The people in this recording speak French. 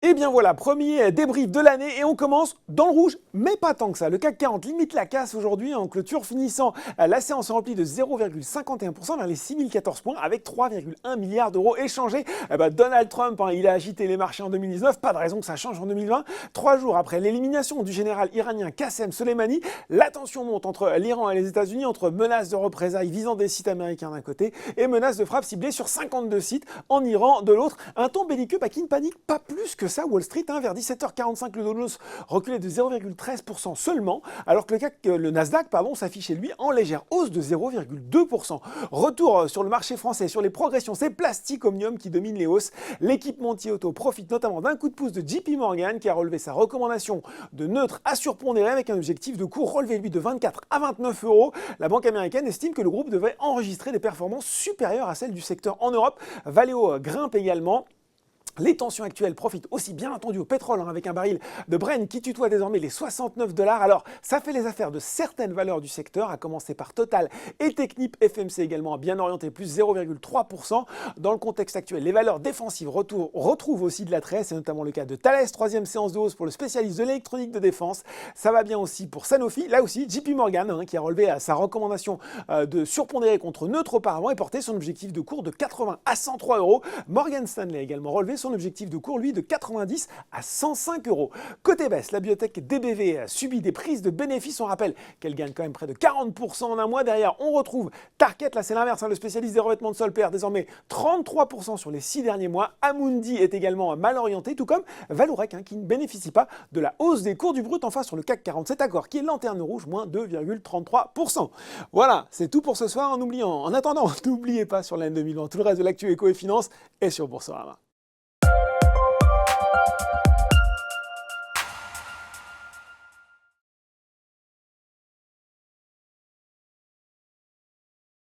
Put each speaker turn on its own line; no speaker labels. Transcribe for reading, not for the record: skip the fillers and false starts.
Et bien voilà, premier débrief de l'année et on commence dans le rouge, mais pas tant que ça. Le CAC 40 limite la casse aujourd'hui en clôture, finissant la séance en repli de 0,51% vers les 6014 points avec 3,1 milliards d'euros échangés. Donald Trump, il a agité les marchés en 2019, pas de raison que ça change en 2020. 3 jours après l'élimination du général iranien Qassem Soleimani, la tension monte entre l'Iran et les États-Unis, entre menaces de représailles visant des sites américains d'un côté et menaces de frappe ciblées sur 52 sites en Iran de l'autre. Un ton belliqueux qui ne panique pas plus que ça. Wall Street, vers 17h45, le Dow Jones reculait de 0,13% seulement, alors que le Nasdaq s'affichait lui en légère hausse de 0,2%. Retour sur le marché français, sur les progressions, c'est Plastic Omnium qui domine les hausses. L'équipementier auto profite notamment d'un coup de pouce de JP Morgan qui a relevé sa recommandation de neutre à surpondéré avec un objectif de cours relevé lui de 24 à 29 euros. La banque américaine estime que le groupe devrait enregistrer des performances supérieures à celles du secteur en Europe. Valeo grimpe également. Les tensions actuelles profitent aussi bien entendu au pétrole, avec un baril de Brent qui tutoie désormais les 69 $. Alors, ça fait les affaires de certaines valeurs du secteur, à commencer par Total et Technip. FMC également bien orienté, plus 0,3%. Dans le contexte actuel, les valeurs défensives retrouvent aussi de l'attrait. C'est notamment le cas de Thales, troisième séance de hausse pour le spécialiste de l'électronique de défense. Ça va bien aussi pour Sanofi. Là aussi, JP Morgan, qui a relevé sa recommandation de surpondérer contre neutre auparavant et porté son objectif de cours de 80 à 103 euros. Morgan Stanley a également relevé son objectif de cours, lui, de 90 à 105 euros. Côté baisse, la biotech DBV a subi des prises de bénéfices. On rappelle qu'elle gagne quand même près de 40% en un mois. Derrière, on retrouve Target, là c'est l'inverse, le spécialiste des revêtements de sol perd désormais 33% sur les 6 derniers mois. Amundi est également mal orienté, tout comme Vallourec, qui ne bénéficie pas de la hausse des cours du brut en face sur le CAC 40. Cet accord qui est lanterne rouge, moins 2,33%. Voilà, c'est tout pour ce soir. En attendant, n'oubliez pas sur l'année 2020 tout le reste de l'actu éco et finance et sur Boursorama.